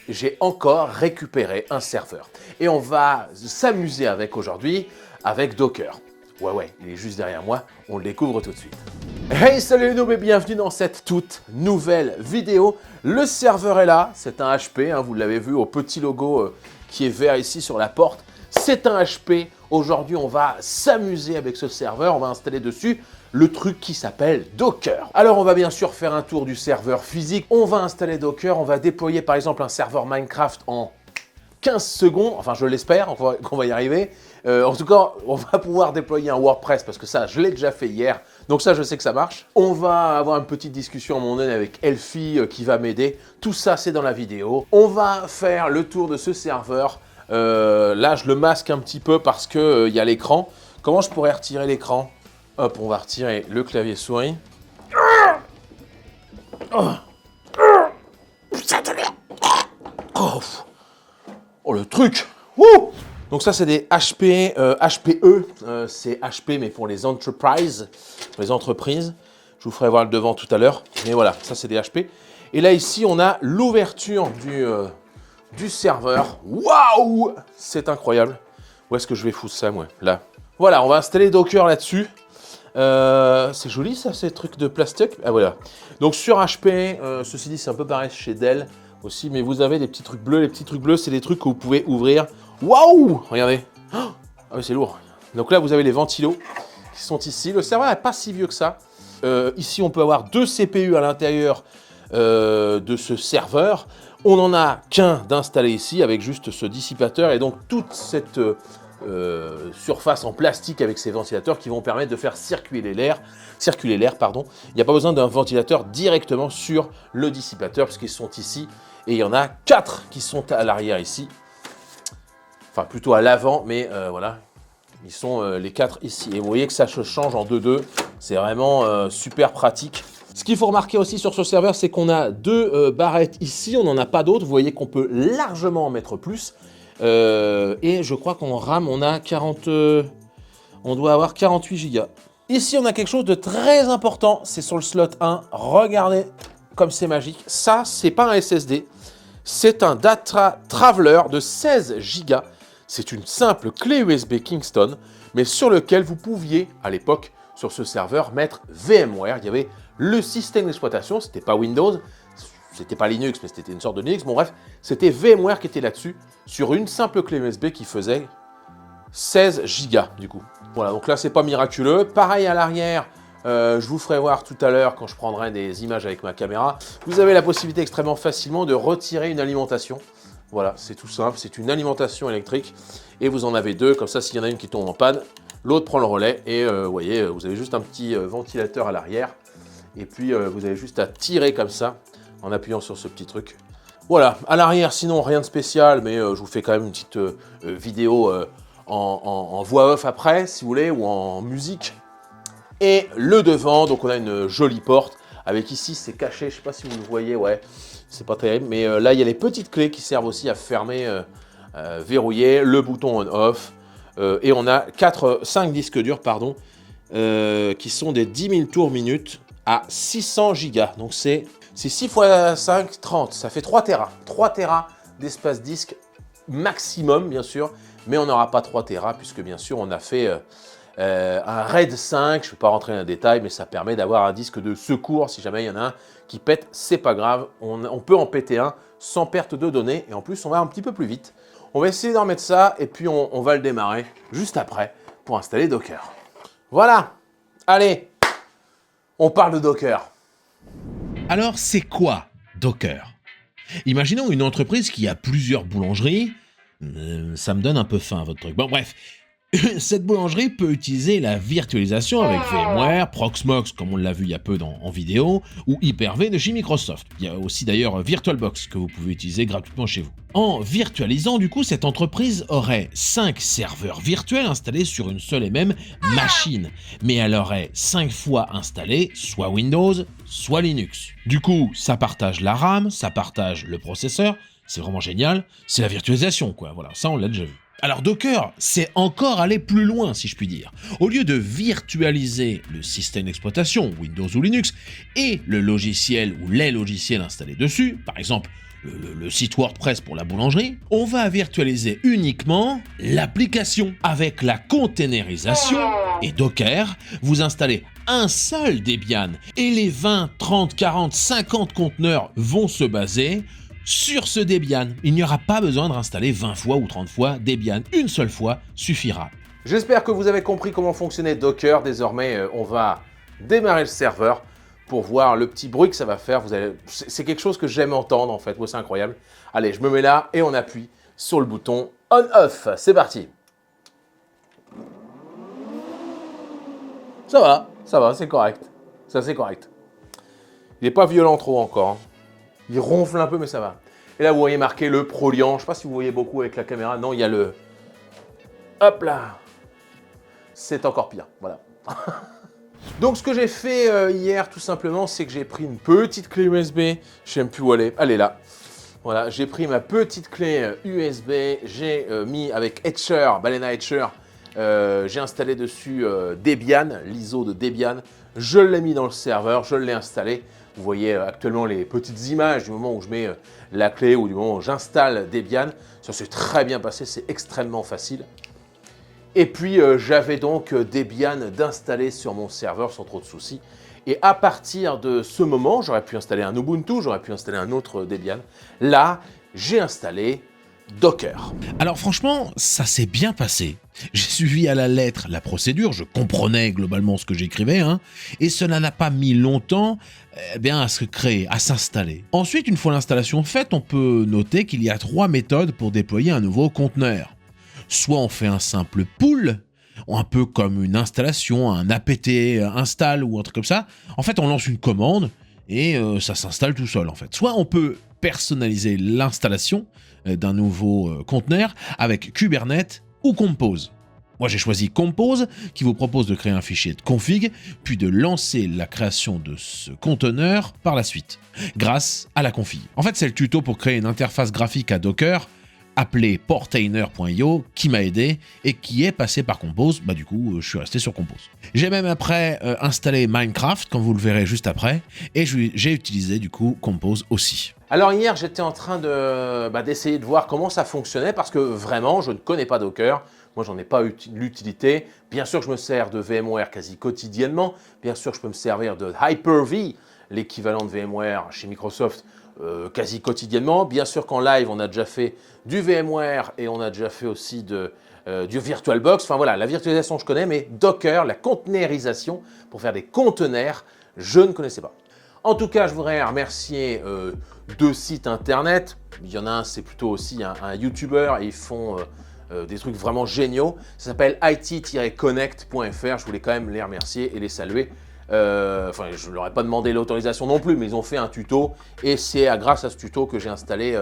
j'ai encore récupéré un serveur. Et on va s'amuser avec aujourd'hui, avec Docker. Ouais, il est juste derrière moi, on le découvre tout de suite. Hey, salut les noobs et bienvenue dans cette toute nouvelle vidéo. Le serveur est là, c'est un HP, vous l'avez vu au petit logo qui est vert ici sur la porte. C'est un HP, aujourd'hui on va s'amuser avec ce serveur, on va installer dessus le truc qui s'appelle Docker. Alors on va bien sûr faire un tour du serveur physique, on va installer Docker, on va déployer par exemple un serveur Minecraft en 15 secondes, enfin je l'espère qu'on va y arriver. En tout cas, on va pouvoir déployer un WordPress parce que ça, je l'ai déjà fait hier. Donc ça, je sais que ça marche. On va avoir une petite discussion à mon donné avec Elfie qui va m'aider. Tout ça, c'est dans la vidéo. On va faire le tour de ce serveur. Là, je le masque un petit peu parce qu'il y a l'écran. Comment je pourrais retirer l'écran? Hop, on va retirer le clavier souris. Oh, le truc! Wouh! Donc ça, c'est des HP, HPE, c'est HP mais pour les enterprises, les entreprises. Je vous ferai voir le devant tout à l'heure, mais voilà, ça c'est des HP. Et là ici, on a l'ouverture du serveur. Waouh! C'est incroyable. Où est-ce que je vais foutre ça, moi? Là. Voilà, on va installer Docker là-dessus. C'est joli ça, ces trucs de plastique. Ah voilà. Donc sur HP, ceci dit, c'est un peu pareil chez Dell aussi, mais vous avez des petits trucs bleus. Les petits trucs bleus, c'est des trucs que vous pouvez ouvrir. Waouh! Regardez. Ah oui, c'est lourd. Donc là, vous avez les ventilos qui sont ici. Le serveur n'est pas si vieux que ça. Ici, on peut avoir 2 CPU à l'intérieur de ce serveur. On n'en a qu'un d'installé ici avec juste ce dissipateur et donc toute cette surface en plastique avec ces ventilateurs qui vont permettre de faire circuler l'air. Il n'y a pas besoin d'un ventilateur directement sur le dissipateur puisqu'ils sont ici. Et il y en a 4 qui sont à l'arrière ici. Enfin, plutôt à l'avant, mais voilà. Ils sont les 4 ici. Et vous voyez que ça se change en 2-2. C'est vraiment super pratique. Ce qu'il faut remarquer aussi sur ce serveur, c'est qu'on a 2 barrettes ici. On n'en a pas d'autres. Vous voyez qu'on peut largement en mettre plus. Et je crois qu'en RAM, on a 40... on doit avoir 48 Go. Ici, on a quelque chose de très important. C'est sur le slot 1. Regardez comme c'est magique. Ça, c'est pas un SSD. C'est un Data Traveler de 16 Go. C'est une simple clé USB Kingston, mais sur lequel vous pouviez, à l'époque, sur ce serveur, mettre VMware. Il y avait le système d'exploitation, c'était pas Windows, c'était pas Linux, mais c'était une sorte de Linux. Bon bref, c'était VMware qui était là-dessus, sur une simple clé USB qui faisait 16 Go du coup. Voilà, donc là, c'est pas miraculeux. Pareil à l'arrière, je vous ferai voir tout à l'heure quand je prendrai des images avec ma caméra. Vous avez la possibilité extrêmement facilement de retirer une alimentation. Voilà, c'est tout simple, c'est une alimentation électrique et vous en avez 2, comme ça s'il y en a une qui tombe en panne, l'autre prend le relais et vous voyez, vous avez juste un petit ventilateur à l'arrière et puis vous avez juste à tirer comme ça en appuyant sur ce petit truc. Voilà, à l'arrière sinon rien de spécial, mais je vous fais quand même une petite vidéo en voix off après si vous voulez ou en musique. Et le devant, donc on a une jolie porte avec ici c'est caché, je sais pas si vous le voyez, ouais. C'est pas terrible, mais là, il y a les petites clés qui servent aussi à fermer, verrouiller, le bouton on-off. Et on a 5 disques durs, pardon, qui sont des 10 000 tours minute à 600 Go. Donc, c'est 6 x 5, 30. Ça fait 3 Tera. 3 Tera d'espace disque maximum, bien sûr. Mais on n'aura pas 3 Tera, puisque, bien sûr, on a fait un RAID 5. Je ne vais pas rentrer dans les détails, mais ça permet d'avoir un disque de secours si jamais il y en a un qui pète, c'est pas grave, on peut en péter un sans perte de données et en plus on va un petit peu plus vite. On va essayer d'en mettre ça et puis on va le démarrer juste après pour installer Docker. Voilà, allez, on parle de Docker. Alors c'est quoi Docker? Imaginons une entreprise qui a plusieurs boulangeries. Ça me donne un peu faim votre truc. Bon bref. Cette boulangerie peut utiliser la virtualisation avec VMware, Proxmox comme on l'a vu il y a peu en vidéo, ou Hyper-V de chez Microsoft. Il y a aussi d'ailleurs VirtualBox que vous pouvez utiliser gratuitement chez vous. En virtualisant du coup, cette entreprise aurait 5 serveurs virtuels installés sur une seule et même machine, mais elle aurait 5 fois installé soit Windows, soit Linux. Du coup, ça partage la RAM, ça partage le processeur, c'est vraiment génial, c'est la virtualisation quoi, voilà, ça on l'a déjà vu. Alors Docker, c'est encore aller plus loin si je puis dire. Au lieu de virtualiser le système d'exploitation, Windows ou Linux, et le logiciel ou les logiciels installés dessus, par exemple le site WordPress pour la boulangerie, on va virtualiser uniquement l'application. Avec la containerisation et Docker, vous installez un seul Debian et les 20, 30, 40, 50 conteneurs vont se baser sur ce Debian. Il n'y aura pas besoin de réinstaller 20 fois ou 30 fois Debian. Une seule fois suffira. J'espère que vous avez compris comment fonctionnait Docker. Désormais, on va démarrer le serveur pour voir le petit bruit que ça va faire. C'est quelque chose que j'aime entendre en fait. Ouais, c'est incroyable. Allez, je me mets là et on appuie sur le bouton on-off. C'est parti. Ça va, c'est correct. Ça, c'est correct. Il n'est pas violent trop encore. Hein. Il ronfle un peu, mais ça va. Et là, vous voyez marqué le Proliant. Je ne sais pas si vous voyez beaucoup avec la caméra. Non, il y a le... Hop là. C'est encore pire. Voilà. Donc, ce que j'ai fait hier, tout simplement, c'est que j'ai pris une petite clé USB. Je ne sais même plus où elle est. Elle est là. Voilà, j'ai pris ma petite clé USB. J'ai mis avec Etcher, Balena Etcher. J'ai installé dessus Debian, l'ISO de Debian. Je l'ai mis dans le serveur, je l'ai installé. Vous voyez actuellement les petites images du moment où je mets la clé ou du moment où j'installe Debian. Ça s'est très bien passé, c'est extrêmement facile. Et puis j'avais donc Debian d'installer sur mon serveur sans trop de soucis. Et à partir de ce moment, j'aurais pu installer un Ubuntu, j'aurais pu installer un autre Debian. Là, j'ai installé Docker. Alors franchement, ça s'est bien passé. J'ai suivi à la lettre la procédure, je comprenais globalement ce que j'écrivais, hein, et cela n'a pas mis longtemps à se créer, à s'installer. Ensuite, une fois l'installation faite, on peut noter qu'il y a 3 méthodes pour déployer un nouveau conteneur. Soit on fait un simple pull, un peu comme une installation, un apt install ou un truc comme ça. En fait, on lance une commande et ça s'installe tout seul en fait. Soit on peut personnaliser l'installation d'un nouveau conteneur avec Kubernetes ou Compose. Moi j'ai choisi Compose qui vous propose de créer un fichier de config puis de lancer la création de ce conteneur par la suite grâce à la config. En fait c'est le tuto pour créer une interface graphique à Docker appelé portainer.io qui m'a aidé et qui est passé par Compose. Du coup, je suis resté sur Compose. J'ai même après installé Minecraft, comme vous le verrez juste après, et j'ai utilisé du coup Compose aussi. Alors hier, j'étais en train d'essayer de voir comment ça fonctionnait parce que vraiment, je ne connais pas Docker. Moi, j'en ai pas l'utilité. Bien sûr que je me sers de VMware quasi quotidiennement. Bien sûr que je peux me servir de Hyper-V, l'équivalent de VMware chez Microsoft, quasi quotidiennement. Bien sûr qu'en live, on a déjà fait du VMware et on a déjà fait aussi du VirtualBox. Enfin voilà, la virtualisation, je connais, mais Docker, la conteneurisation pour faire des conteneurs, je ne connaissais pas. En tout cas, je voudrais remercier 2 sites internet. Il y en a un, c'est plutôt aussi un YouTuber et ils font des trucs vraiment géniaux. Ça s'appelle it-connect.fr. Je voulais quand même les remercier et les saluer. Je ne leur ai pas demandé l'autorisation non plus, mais ils ont fait un tuto et c'est grâce à ce tuto que j'ai installé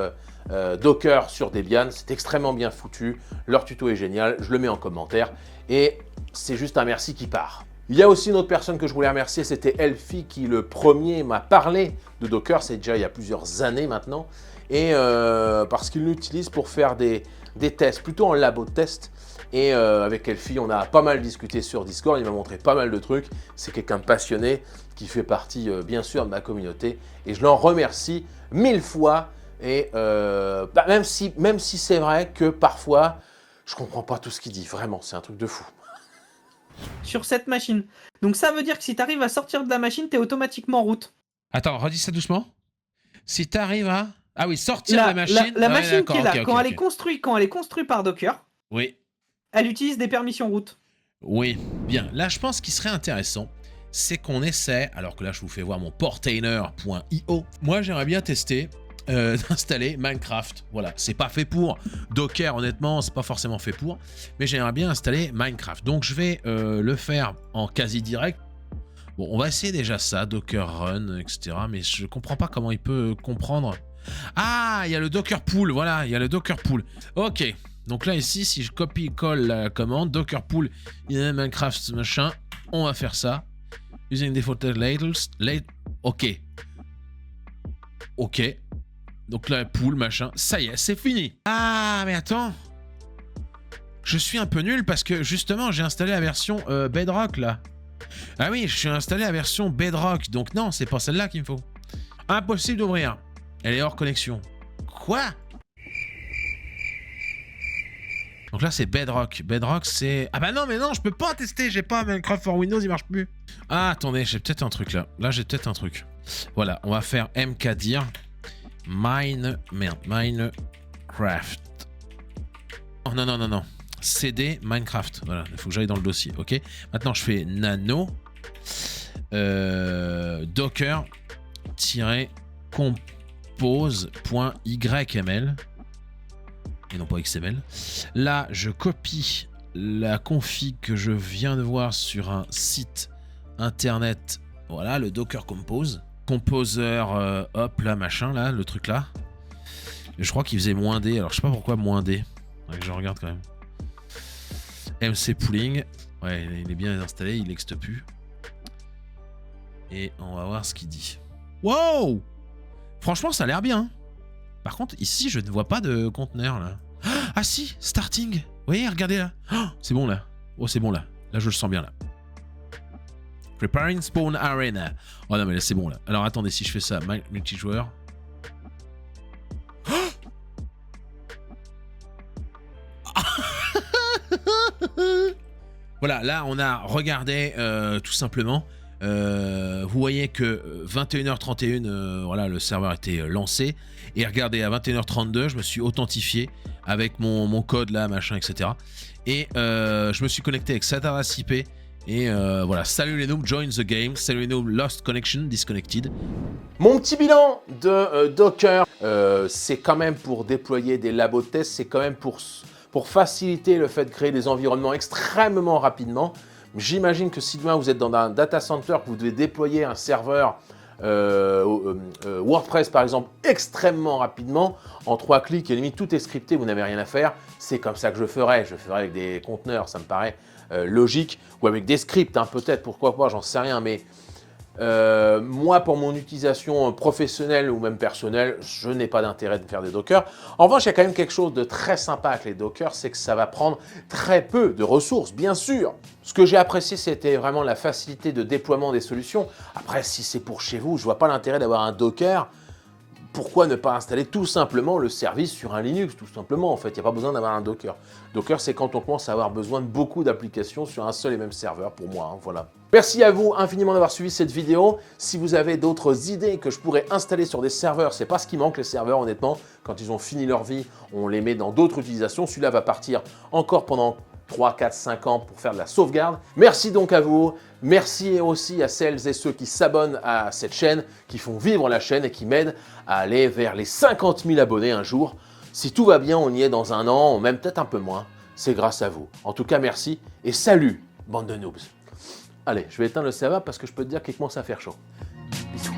Docker sur Debian. C'est extrêmement bien foutu, leur tuto est génial, je le mets en commentaire et c'est juste un merci qui part. Il y a aussi une autre personne que je voulais remercier, c'était Elfie qui le premier m'a parlé de Docker, c'est déjà il y a plusieurs années maintenant, et parce qu'il l'utilise pour faire des tests, plutôt en labo de test. Et avec Elfie, on a pas mal discuté sur Discord, il m'a montré pas mal de trucs. C'est quelqu'un de passionné qui fait partie bien sûr de ma communauté. Et je l'en remercie 1000 fois. Et même si c'est vrai que parfois, je comprends pas tout ce qu'il dit. Vraiment, c'est un truc de fou. Sur cette machine. Donc ça veut dire que si tu arrives à sortir de la machine, tu es automatiquement en route. Attends, redis ça doucement. Si tu arrives à... Ah oui, sortir de la machine. La machine qui est là, okay, quand elle est construite par Docker, oui. Elle utilise des permissions route. Oui, bien. Là, je pense qu'il serait intéressant, c'est qu'on essaie, alors que là, je vous fais voir mon portainer.io. Moi, j'aimerais bien tester d'installer Minecraft. Voilà, c'est pas fait pour. Docker, honnêtement, c'est pas forcément fait pour. Mais j'aimerais bien installer Minecraft. Donc, je vais le faire en quasi direct. Bon, on va essayer déjà ça, Docker Run, etc. Mais je comprends pas comment il peut comprendre. Ah, il y a le Docker Pool, voilà, il y a le Docker Pool. Ok. Donc là, ici, si je copie-colle la commande, Docker Pool, Minecraft, machin, on va faire ça. Using defaulted labels, ok. Ok. Donc là, pool, machin, ça y est, c'est fini. Ah, mais attends. Je suis un peu nul parce que, justement, j'ai installé la version Bedrock, là. Ah oui, je suis installé la version Bedrock, donc non, c'est pas celle-là qu'il me faut. Impossible d'ouvrir. Elle est hors connexion. Quoi? Donc là, c'est Bedrock. Bedrock, c'est... Ah bah non, mais non, je peux pas tester. J'ai pas Minecraft for Windows, il marche plus. Ah, attendez, j'ai peut-être un truc là. Là, j'ai peut-être un truc. Voilà, on va faire mkdir Minecraft. Oh non, non, non, non. CD Minecraft. Voilà, il faut que j'aille dans le dossier, ok? Maintenant, je fais nano docker-compose.yml et non pas XML. Là, je copie la config que je viens de voir sur un site internet. Voilà, le Docker Compose. Composer, hop, là, machin, là, le truc là. Je crois qu'il faisait -D, alors je sais pas pourquoi -D. Ouais, je regarde quand même. MC Pooling. Ouais, il est bien installé, il n'existe plus. Et on va voir ce qu'il dit. Wow! Franchement, ça a l'air bien. Par contre, ici, je ne vois pas de conteneur, là. Ah si, starting. Vous voyez, regardez là. Oh, c'est bon, là. Oh, c'est bon, là. Là, je le sens bien, là. Preparing Spawn Arena. Oh non, mais là, c'est bon, là. Alors, attendez, si je fais ça, multijoueur. Voilà, là, on a regardé tout simplement. Vous voyez que 21h31, voilà, le serveur était lancé. Et regardez, à 21h32, je me suis authentifié avec mon code là, machin, etc. Et je me suis connecté avec cette adresse IP. Et voilà, salut les noobs, join the game. Salut les noobs, lost connection, disconnected. Mon petit bilan de Docker, c'est quand même pour déployer des labos de tests, c'est quand même pour faciliter le fait de créer des environnements extrêmement rapidement. J'imagine que si demain vous êtes dans un data center, que vous devez déployer un serveur WordPress par exemple extrêmement rapidement, en 3 clics et limite tout est scripté, vous n'avez rien à faire. C'est comme ça que je ferais avec des conteneurs, ça me paraît logique, ou avec des scripts, hein, peut-être, pourquoi pas, j'en sais rien, mais moi, pour mon utilisation professionnelle ou même personnelle, je n'ai pas d'intérêt de faire des Docker. En revanche, il y a quand même quelque chose de très sympa avec les Docker, c'est que ça va prendre très peu de ressources, bien sûr. Ce que j'ai apprécié, c'était vraiment la facilité de déploiement des solutions. Après, si c'est pour chez vous, je ne vois pas l'intérêt d'avoir un Docker. Pourquoi ne pas installer tout simplement le service sur un Linux, tout simplement, en fait, il n'y a pas besoin d'avoir un Docker. Docker, c'est quand on commence à avoir besoin de beaucoup d'applications sur un seul et même serveur, pour moi, hein, voilà. Merci à vous infiniment d'avoir suivi cette vidéo. Si vous avez d'autres idées que je pourrais installer sur des serveurs, c'est pas ce qui manque, les serveurs, honnêtement. Quand ils ont fini leur vie, on les met dans d'autres utilisations. Celui-là va partir encore pendant 3, 4, 5 ans pour faire de la sauvegarde. Merci donc à vous. Merci aussi à celles et ceux qui s'abonnent à cette chaîne, qui font vivre la chaîne et qui m'aident à aller vers les 50 000 abonnés un jour. Si tout va bien, on y est dans un an, ou même peut-être un peu moins. C'est grâce à vous. En tout cas, merci et salut, bande de noobs. Allez, je vais éteindre le serveur parce que je peux te dire qu'il commence à faire chaud. Bisous.